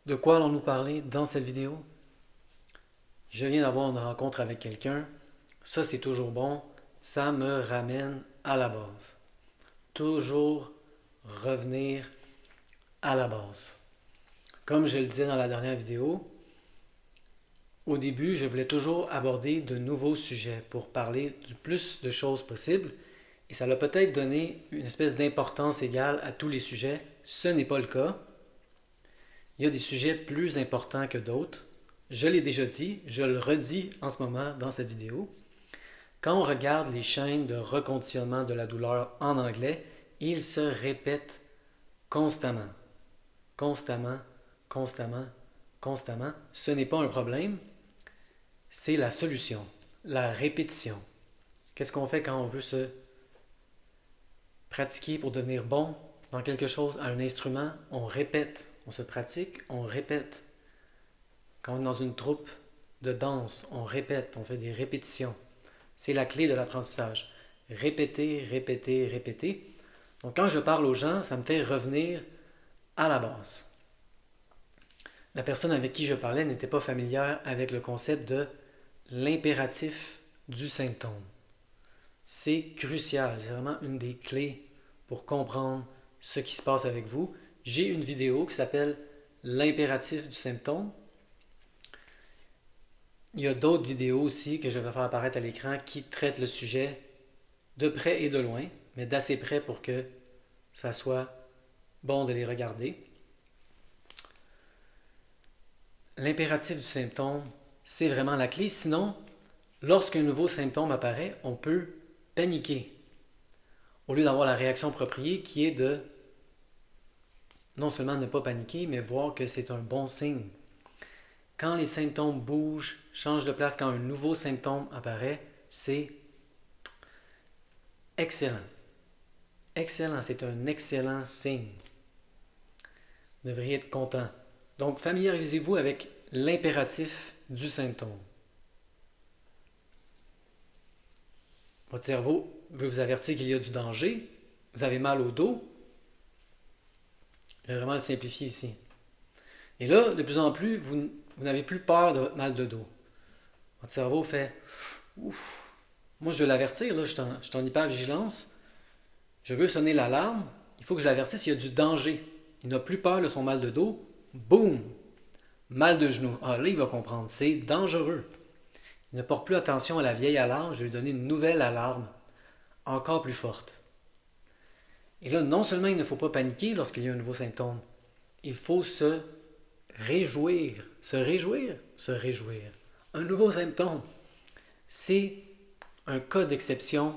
De quoi allons-nous parler dans cette vidéo? Je viens d'avoir une rencontre avec quelqu'un. Ça, c'est toujours bon. Ça me ramène à la base. Toujours revenir à la base. Comme je le disais dans la dernière vidéo, au début, je voulais toujours aborder de nouveaux sujets pour parler du plus de choses possible. Et ça l'a peut-être donné une espèce d'importance égale à tous les sujets. Ce n'est pas le cas. Il y a des sujets plus importants que d'autres. Je l'ai déjà dit, je le redis en ce moment dans cette vidéo. Quand on regarde les chaînes de reconditionnement de la douleur en anglais, ils se répètent constamment. Constamment, constamment, constamment. Ce n'est pas un problème, c'est la solution, la répétition. Qu'est-ce qu'on fait quand on veut se pratiquer pour devenir bon dans quelque chose, à un instrument? On répète, on se pratique, on répète. Quand on est dans une troupe de danse, on répète, on fait des répétitions. C'est la clé de l'apprentissage. Répéter, répéter, répéter. Donc quand je parle aux gens, ça me fait revenir à la base. La personne avec qui je parlais n'était pas familière avec le concept de l'impératif du symptôme. C'est crucial, c'est vraiment une des clés pour comprendre ce qui se passe avec vous. J'ai une vidéo qui s'appelle l'impératif du symptôme. Il y a d'autres vidéos aussi que je vais faire apparaître à l'écran qui traitent le sujet de près et de loin, mais d'assez près pour que ça soit bon de les regarder. L'impératif du symptôme, c'est vraiment la clé. Sinon, lorsqu'un nouveau symptôme apparaît, on peut paniquer. Au lieu d'avoir la réaction appropriée qui est de non seulement ne pas paniquer, mais voir que c'est un bon signe. Quand les symptômes bougent, changent de place, quand un nouveau symptôme apparaît, c'est excellent. Excellent, c'est un excellent signe. Vous devriez être content. Donc, familiarisez-vous avec l'impératif du symptôme. Votre cerveau veut vous avertir qu'il y a du danger. Vous avez mal au dos. Je vais vraiment le simplifier ici. Et là, de plus en plus, vous n'avez plus peur de votre mal de dos. Votre cerveau fait ouf. Moi, je veux l'avertir, là, je suis en hyper-vigilance. Je veux sonner l'alarme. Il faut que je l'avertisse, il y a du danger. Il n'a plus peur de son mal de dos. Boum! Mal de genou. Ah, là, il va comprendre. C'est dangereux. Il ne porte plus attention à la vieille alarme. Je vais lui donner une nouvelle alarme, encore plus forte. Et là, non seulement il ne faut pas paniquer lorsqu'il y a un nouveau symptôme, il faut se réjouir. Se réjouir? Se réjouir. Un nouveau symptôme. C'est un cas d'exception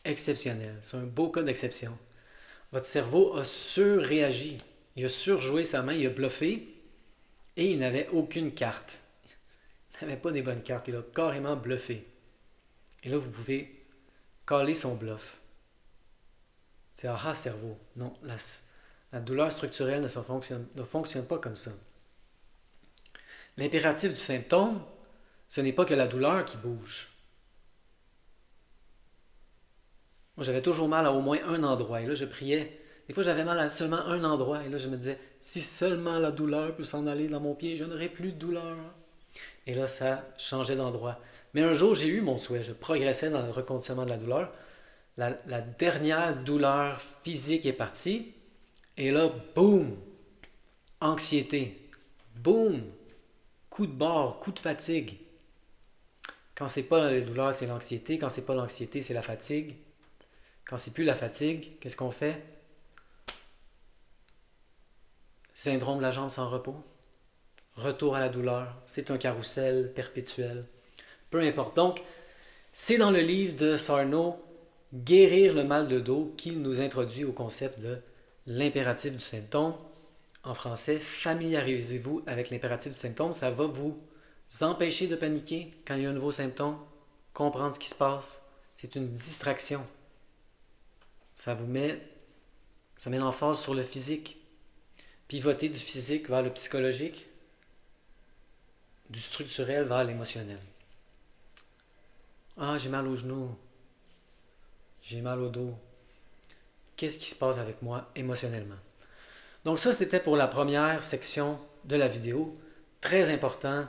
exceptionnel. C'est un beau cas d'exception. Votre cerveau a surréagi. Il a surjoué sa main, il a bluffé et il n'avait aucune carte. Il n'avait pas des bonnes cartes, il a carrément bluffé. Et là, vous pouvez caler son bluff. C'est ah cerveau. Non, la douleur structurelle ne fonctionne pas comme ça. L'impératif du symptôme, ce n'est pas que la douleur qui bouge. Moi, j'avais toujours mal à au moins un endroit. Et là, je priais. Des fois, j'avais mal à seulement un endroit. Et là, je me disais, si seulement la douleur peut s'en aller dans mon pied, je n'aurai plus de douleur. Et là, ça changeait d'endroit. Mais un jour, j'ai eu mon souhait. Je progressais dans le reconditionnement de la douleur. La dernière douleur physique est partie. Et là, boum! Anxiété. Boum! Coup de barre, coup de fatigue. Quand c'est pas la douleur, c'est l'anxiété. Quand c'est pas l'anxiété, c'est la fatigue. Quand c'est plus la fatigue, qu'est-ce qu'on fait? Syndrome de la jambe sans repos. Retour à la douleur. C'est un carrousel perpétuel. Peu importe. Donc, c'est dans le livre de Sarno, Guérir le mal de dos, qu'il nous introduit au concept de l'impératif du symptôme. En français, familiarisez-vous avec l'impératif du symptôme. Ça va vous empêcher de paniquer quand il y a un nouveau symptôme. Comprendre ce qui se passe. C'est une distraction. Ça met l'emphase sur le physique. Pivoter du physique vers le psychologique, du structurel vers l'émotionnel. Ah, j'ai mal au genou. J'ai mal au dos. Qu'est-ce qui se passe avec moi émotionnellement? Donc ça, c'était pour la première section de la vidéo. Très important,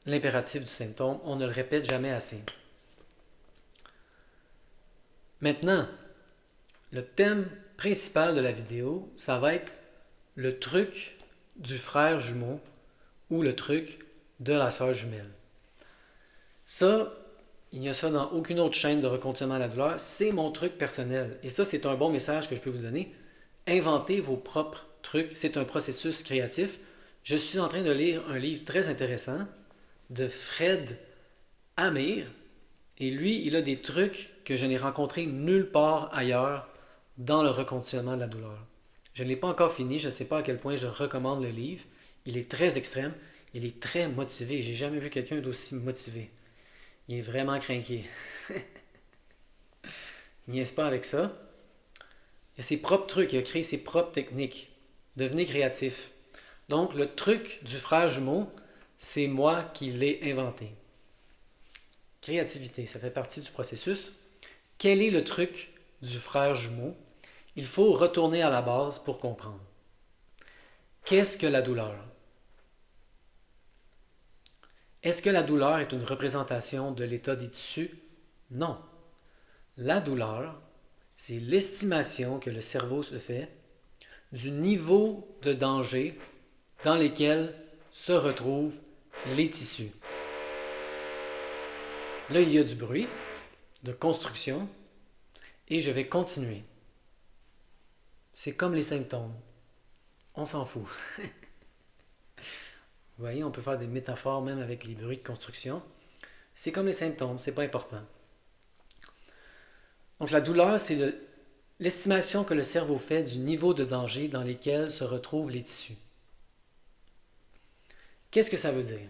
l'impératif du symptôme. On ne le répète jamais assez. Maintenant, le thème principal de la vidéo, ça va être le truc du frère jumeau ou le truc de la sœur jumelle. Ça, il n'y a ça dans aucune autre chaîne de reconditionnement à la douleur. C'est mon truc personnel. Et ça, c'est un bon message que je peux vous donner. Inventez vos propres trucs. C'est un processus créatif. Je suis en train de lire un livre très intéressant de Fred Amir. Et lui, il a des trucs que je n'ai rencontrés nulle part ailleurs dans le reconditionnement de la douleur. Je ne l'ai pas encore fini. Je ne sais pas à quel point je recommande le livre. Il est très extrême. Il est très motivé. J'ai jamais vu quelqu'un d'aussi motivé. Il est vraiment craqué. Il niaise pas avec ça. Il a ses propres trucs, il a créé ses propres techniques. Devenez créatif. Donc, le truc du frère jumeau, c'est moi qui l'ai inventé. Créativité, ça fait partie du processus. Quel est le truc du frère jumeau? Il faut retourner à la base pour comprendre. Qu'est-ce que la douleur? Est-ce que la douleur est une représentation de l'état des tissus? Non. La douleur, c'est l'estimation que le cerveau se fait du niveau de danger dans lequel se retrouvent les tissus. Là, il y a du bruit, de construction, et je vais continuer. C'est comme les symptômes. On s'en fout. Vous voyez, on peut faire des métaphores même avec les bruits de construction. C'est comme les symptômes, c'est pas important. Donc la douleur, c'est l'estimation que le cerveau fait du niveau de danger dans lequel se retrouvent les tissus. Qu'est-ce que ça veut dire?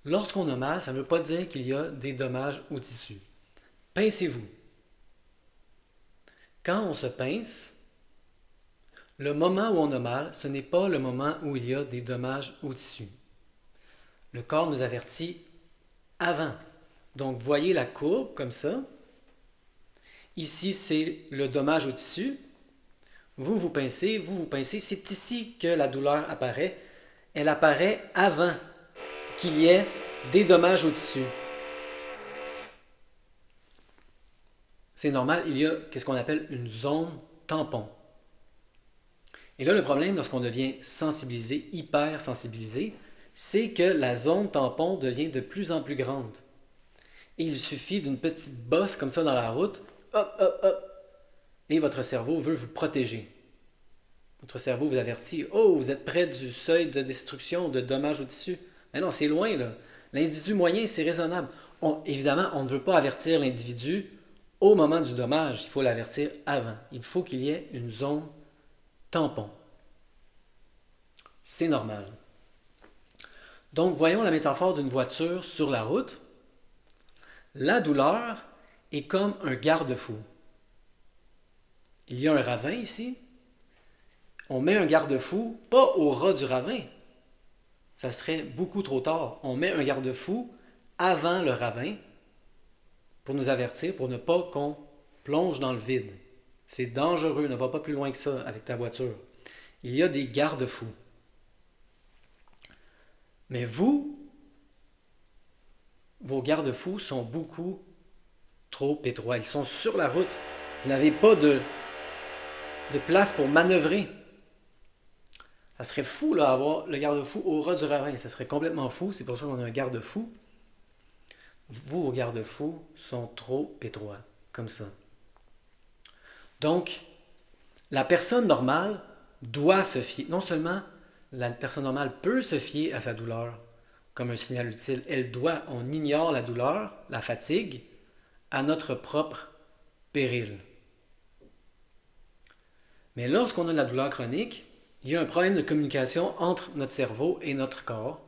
Lorsqu'on a mal, ça ne veut pas dire qu'il y a des dommages aux tissus. Pincez-vous. Quand on se pince, le moment où on a mal, ce n'est pas le moment où il y a des dommages aux tissus. Le corps nous avertit avant. Donc, voyez la courbe comme ça. Ici, c'est le dommage au tissu. Vous pincez, vous pincez. C'est ici que la douleur apparaît. Elle apparaît avant qu'il y ait des dommages au tissu. C'est normal, il y a ce qu'on appelle une zone tampon. Et là, le problème, lorsqu'on devient sensibilisé, hyper sensibilisé, c'est que la zone tampon devient de plus en plus grande. Et il suffit d'une petite bosse comme ça dans la route, hop, hop, hop, et votre cerveau veut vous protéger. Votre cerveau vous avertit, oh, vous êtes près du seuil de destruction, de dommages au tissu. Mais non, c'est loin, là. L'individu moyen, c'est raisonnable. Évidemment, on ne veut pas avertir l'individu au moment du dommage, il faut l'avertir avant. Il faut qu'il y ait une zone tampon. C'est normal. Donc, voyons la métaphore d'une voiture sur la route. La douleur est comme un garde-fou. Il y a un ravin ici. On met un garde-fou, pas au ras du ravin. Ça serait beaucoup trop tard. On met un garde-fou avant le ravin pour nous avertir, pour ne pas qu'on plonge dans le vide. C'est dangereux, ne va pas plus loin que ça avec ta voiture. Il y a des garde-fous. Mais vous, vos garde-fous sont beaucoup trop étroits. Ils sont sur la route. Vous n'avez pas de place pour manœuvrer. Ça serait fou là, avoir le garde-fou au ras du ravin. Ça serait complètement fou. C'est pour ça qu'on a un garde-fou. Vos garde-fous sont trop étroits, comme ça. Donc, la personne normale doit se fier. Non seulement la personne normale peut se fier à sa douleur comme un signal utile, elle doit, on ignore la douleur, la fatigue, à notre propre péril. Mais lorsqu'on a de la douleur chronique, il y a un problème de communication entre notre cerveau et notre corps.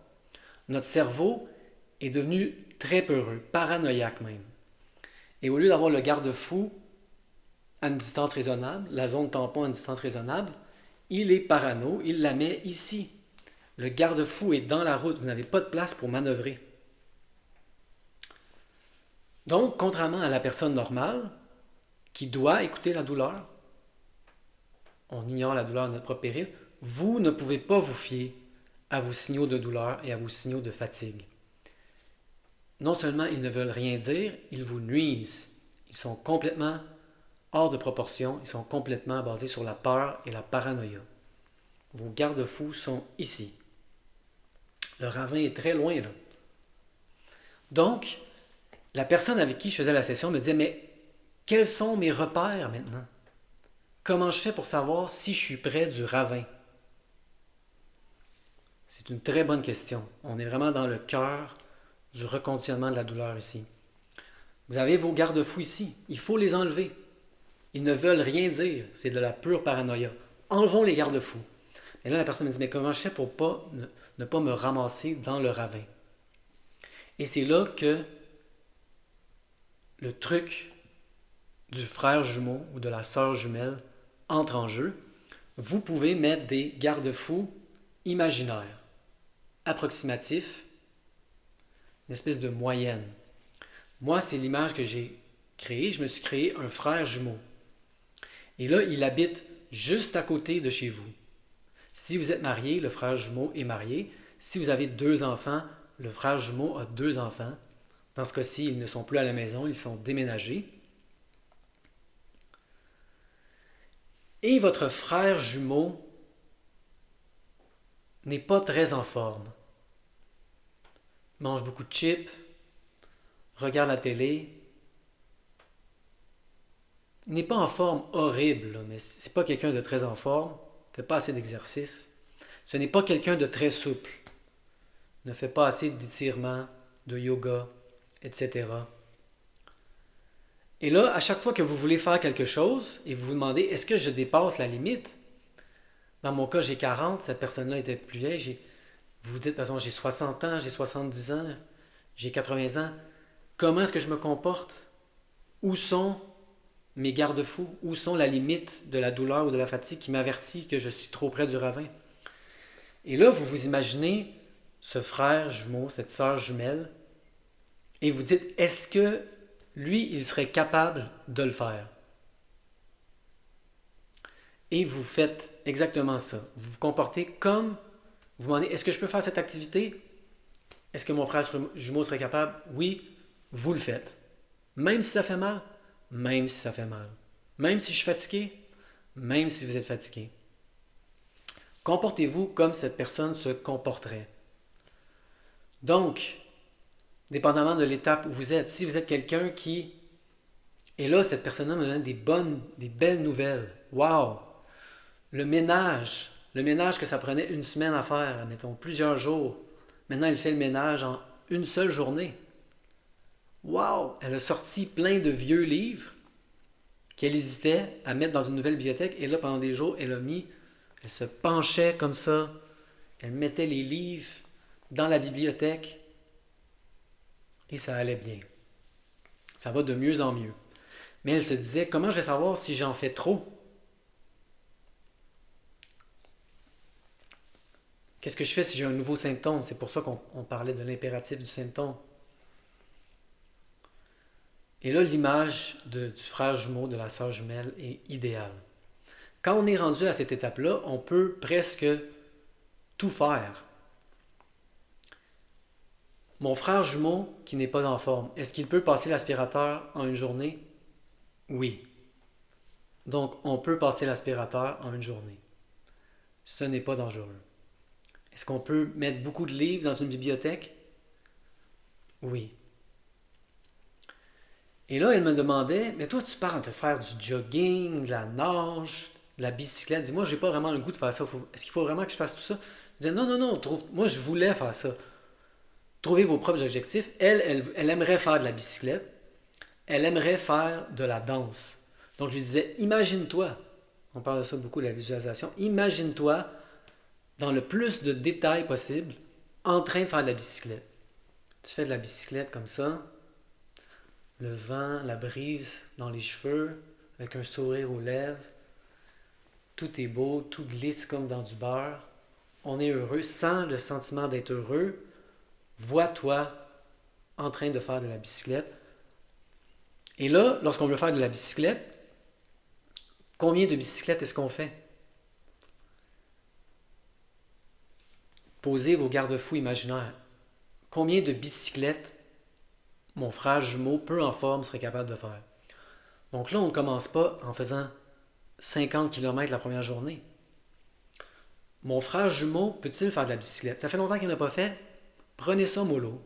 Notre cerveau est devenu très peureux, paranoïaque même. Et au lieu d'avoir le garde-fou à une distance raisonnable, la zone tampon à une distance raisonnable, il est parano, il la met ici. Le garde-fou est dans la route, vous n'avez pas de place pour manœuvrer. Donc, contrairement à la personne normale, qui doit écouter la douleur, on ignore la douleur de notre propre péril, vous ne pouvez pas vous fier à vos signaux de douleur et à vos signaux de fatigue. Non seulement ils ne veulent rien dire, ils vous nuisent. Ils sont complètement hors de proportion, ils sont complètement basés sur la peur et la paranoïa. Vos garde-fous sont ici. Le ravin est très loin là. Donc, la personne avec qui je faisais la session me disait, mais quels sont mes repères maintenant? Comment je fais pour savoir si je suis près du ravin? C'est une très bonne question. On est vraiment dans le cœur du reconditionnement de la douleur ici. Vous avez vos garde-fous ici. Il faut les enlever. Ils ne veulent rien dire. C'est de la pure paranoïa. Enlevons les garde-fous. Et là, la personne me dit, mais comment je fais pour ne pas me ramasser dans le ravin? Et c'est là que le truc du frère jumeau ou de la sœur jumelle entre en jeu. Vous pouvez mettre des garde-fous imaginaires, approximatifs, une espèce de moyenne. Moi, c'est l'image que j'ai créée. Je me suis créé un frère jumeau. Et là, il habite juste à côté de chez vous. Si vous êtes marié, le frère jumeau est marié. Si vous avez 2 enfants, le frère jumeau a 2 enfants. Dans ce cas-ci, ils ne sont plus à la maison, ils sont déménagés. Et votre frère jumeau n'est pas très en forme. Il mange beaucoup de chips, regarde la télé. Il n'est pas en forme horrible, mais ce n'est pas quelqu'un de très en forme. Il ne fait pas assez d'exercice. Ce n'est pas quelqu'un de très souple. Il ne fait pas assez d'étirements, de yoga, etc. Et là, à chaque fois que vous voulez faire quelque chose et vous vous demandez, est-ce que je dépasse la limite? Dans mon cas, j'ai 40, cette personne-là était plus vieille. Vous vous dites, de toute façon, j'ai 60 ans, j'ai 70 ans, j'ai 80 ans. Comment est-ce que je me comporte? Où sont mes garde-fous? Où sont la limite de la douleur ou de la fatigue qui m'avertit que je suis trop près du ravin? Et là, vous vous imaginez ce frère jumeau, cette sœur jumelle, et vous dites, est-ce que lui, il serait capable de le faire? Et vous faites exactement ça. Vous vous comportez comme, vous vous demandez, est-ce que je peux faire cette activité? Est-ce que mon frère jumeau serait capable? Oui, vous le faites. Même si ça fait mal, même si ça fait mal. Même si je suis fatigué, même si vous êtes fatigué. Comportez-vous comme cette personne se comporterait. Donc, dépendamment de l'étape où vous êtes, si vous êtes quelqu'un qui... Et là, cette personne-là me donne des belles nouvelles. Wow! Le ménage que ça prenait une semaine à faire, admettons, plusieurs jours. Maintenant, elle fait le ménage en une seule journée. Wow! Elle a sorti plein de vieux livres qu'elle hésitait à mettre dans une nouvelle bibliothèque. Et là, pendant des jours, elle se penchait comme ça. Elle mettait les livres dans la bibliothèque. Et ça allait bien. Ça va de mieux en mieux. Mais elle se disait, comment je vais savoir si j'en fais trop? Qu'est-ce que je fais si j'ai un nouveau symptôme? C'est pour ça qu'on parlait de l'impératif du symptôme. Et là, l'image du frère jumeau, de la sœur jumelle est idéale. Quand on est rendu à cette étape-là, on peut presque tout faire. Mon frère jumeau qui n'est pas en forme, est-ce qu'il peut passer l'aspirateur en une journée? Oui. Donc, on peut passer l'aspirateur en une journée. Ce n'est pas dangereux. Est-ce qu'on peut mettre beaucoup de livres dans une bibliothèque? Oui. Et là, elle me demandait, mais toi, tu parles de faire du jogging, de la nage, de la bicyclette. Dis-moi, j'ai pas vraiment le goût de faire ça. Est-ce qu'il faut vraiment que je fasse tout ça? Je dis, non, non, non, moi, je voulais faire ça. Trouvez vos propres objectifs. Elle aimerait faire de la bicyclette. Elle aimerait faire de la danse. Donc, je lui disais, imagine-toi, on parle de ça beaucoup, de la visualisation, imagine-toi dans le plus de détails possible en train de faire de la bicyclette. Tu fais de la bicyclette comme ça, le vent, la brise dans les cheveux, avec un sourire aux lèvres. Tout est beau, tout glisse comme dans du beurre. On est heureux, sans le sentiment d'être heureux. Vois-toi en train de faire de la bicyclette. Et là, lorsqu'on veut faire de la bicyclette, combien de bicyclettes est-ce qu'on fait? posez vos garde-fous imaginaires. Combien de bicyclettes mon frère jumeau, peu en forme, serait capable de faire? Donc là, on ne commence pas en faisant 50 km la première journée. Mon frère jumeau peut-il faire de la bicyclette? Ça fait longtemps qu'il n'a pas fait. Prenez ça mollo.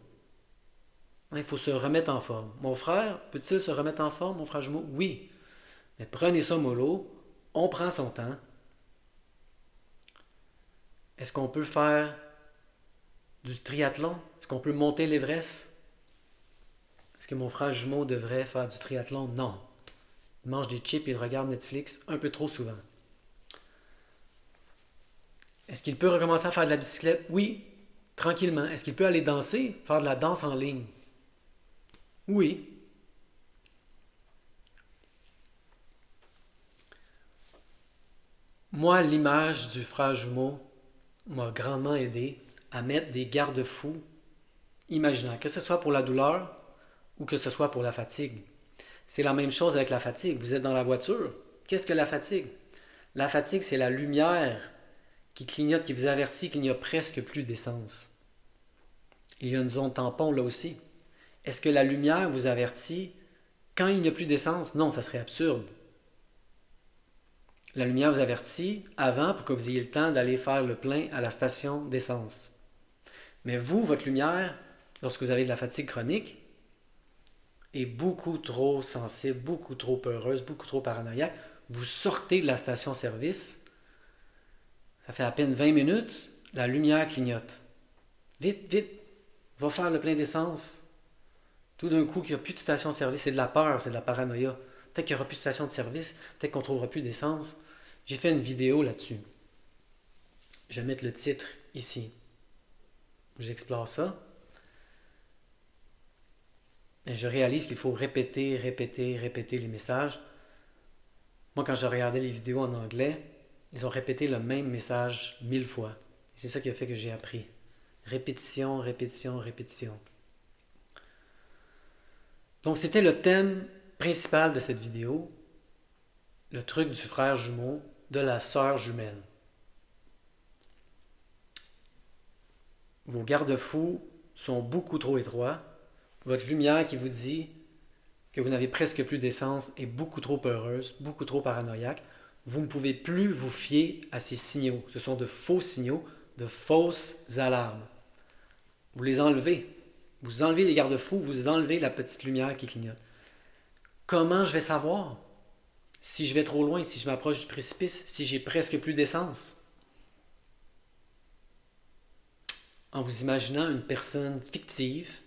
Il faut se remettre en forme. Mon frère peut-il se remettre en forme, mon frère jumeau? Oui. Mais prenez ça mollo. On prend son temps. Est-ce qu'on peut faire du triathlon? Est-ce qu'on peut monter l'Everest? Est-ce que mon frère jumeau devrait faire du triathlon? Non. Il mange des chips et il regarde Netflix un peu trop souvent. Est-ce qu'il peut recommencer à faire de la bicyclette? Oui, tranquillement. Est-ce qu'il peut aller danser, faire de la danse en ligne? Oui. Moi, l'image du frère jumeau m'a grandement aidé à mettre des garde-fous imaginaires, que ce soit pour la douleur ou que ce soit pour la fatigue. C'est la même chose avec la fatigue. Vous êtes dans la voiture. Qu'est-ce que la fatigue? La fatigue, c'est la lumière qui clignote, qui vous avertit qu'il n'y a presque plus d'essence. Il y a une zone tampon là aussi. Est-ce que la lumière vous avertit quand il n'y a plus d'essence? Non, ça serait absurde. La lumière vous avertit avant pour que vous ayez le temps d'aller faire le plein à la station d'essence. Mais vous, votre lumière, lorsque vous avez de la fatigue chronique, est beaucoup trop sensible, beaucoup trop peureuse, beaucoup trop paranoïaque. Vous sortez de la station-service, ça fait à peine 20 minutes, la lumière clignote. Vite, vite, va faire le plein d'essence. Tout d'un coup, qu'il n'y a plus de station-service, c'est de la peur, c'est de la paranoïa. Peut-être qu'il n'y aura plus de station de service, peut-être qu'on ne trouvera plus d'essence. J'ai fait une vidéo là-dessus. Je vais mettre le titre ici. J'explore ça. Et je réalise qu'il faut répéter, répéter, répéter les messages. Moi, quand je regardais les vidéos en anglais, ils ont répété le même message 1000 fois. C'est ça qui a fait que j'ai appris. Répétition, répétition, répétition. Donc, c'était le thème principal de cette vidéo. Le truc du frère jumeau, de la sœur jumelle. Vos garde-fous sont beaucoup trop étroits. Votre lumière qui vous dit que vous n'avez presque plus d'essence est beaucoup trop peureuse, beaucoup trop paranoïaque. Vous ne pouvez plus vous fier à ces signaux. Ce sont de faux signaux, de fausses alarmes. Vous les enlevez. Vous enlevez les garde-fous, vous enlevez la petite lumière qui clignote. Comment je vais savoir si je vais trop loin, si je m'approche du précipice, si j'ai presque plus d'essence? En vous imaginant une personne fictive,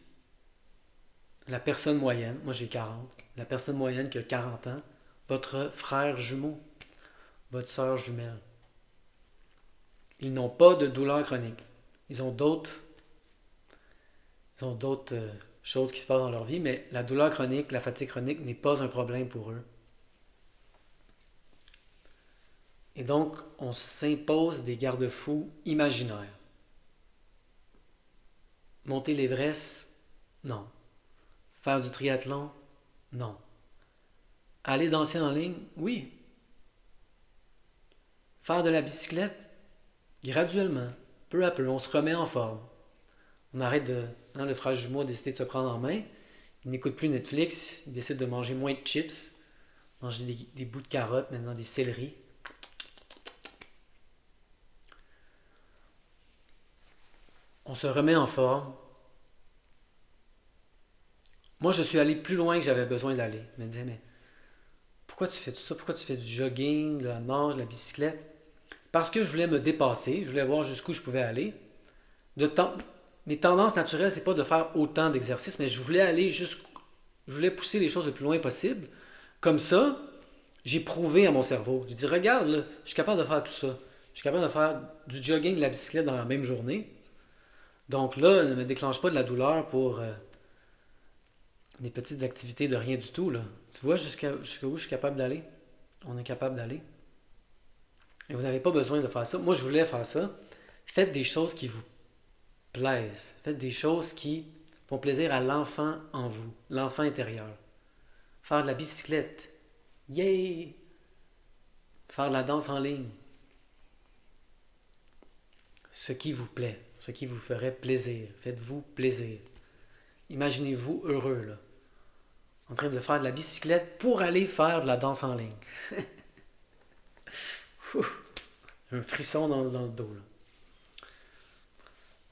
la personne moyenne, moi j'ai 40, la personne moyenne qui a 40 ans, votre frère jumeau, votre sœur jumelle. Ils n'ont pas de douleur chronique. Ils ont d'autres choses qui se passent dans leur vie, mais la douleur chronique, la fatigue chronique n'est pas un problème pour eux. Et donc, on s'impose des garde-fous imaginaires. Monter l'Everest, non. Faire du triathlon, non. Aller danser en ligne, oui. Faire de la bicyclette, graduellement, peu à peu, on se remet en forme. On arrête de... le frère jumeau a décidé de se prendre en main. Il n'écoute plus Netflix, il décide de manger moins de chips, manger des bouts de carottes, maintenant des céleris. On se remet en forme. Moi, je suis allé plus loin que j'avais besoin d'aller. Je me disais, mais pourquoi tu fais tout ça? Pourquoi tu fais du jogging, de la nage, de la bicyclette? Parce que je voulais me dépasser, je voulais voir jusqu'où je pouvais aller. Mes tendances naturelles, c'est pas de faire autant d'exercices, mais je voulais aller jusqu'où. Je voulais pousser les choses le plus loin possible. Comme ça, j'ai prouvé à mon cerveau. J'ai dit, regarde, là, je suis capable de faire tout ça. Je suis capable de faire du jogging et de la bicyclette dans la même journée. Donc là, ne me déclenche pas de la douleur pour des petites activités de rien du tout. Là. Tu vois jusqu'à où je suis capable d'aller? On est capable d'aller. Et vous n'avez pas besoin de faire ça. Moi, je voulais faire ça. Faites des choses qui vous plaisent. Faites des choses qui font plaisir à l'enfant en vous, l'enfant intérieur. Faire de la bicyclette. Yay! Faire de la danse en ligne. Ce qui vous plaît. ce qui vous ferait plaisir. Faites-vous plaisir. Imaginez-vous heureux, là, en train de faire de la bicyclette pour aller faire de la danse en ligne. Un frisson dans le dos, là.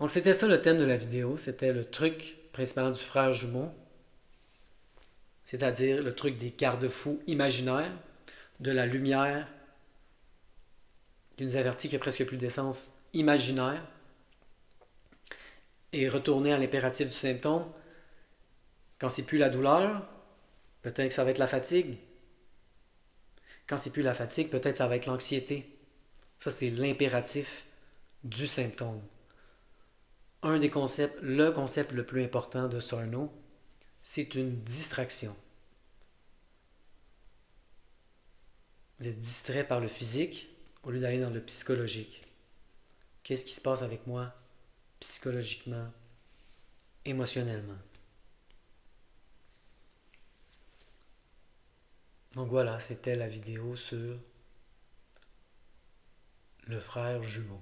Donc c'était ça le thème de la vidéo, c'était le truc principalement du frère jumeau, c'est-à-dire le truc des garde-fous imaginaires, de la lumière qui nous avertit qu'il n'y a presque plus d'essence imaginaire, et retourner à l'impératif du symptôme. Quand c'est plus la douleur, peut-être que ça va être la fatigue. Quand c'est plus la fatigue, peut-être que ça va être l'anxiété. Ça, c'est l'impératif du symptôme. Un des concepts, le concept le plus important de Sarno, c'est une distraction. Vous êtes distrait par le physique au lieu d'aller dans le psychologique. Qu'est-ce qui se passe avec moi psychologiquement, émotionnellement? Donc voilà, c'était la vidéo sur le frère jumeau.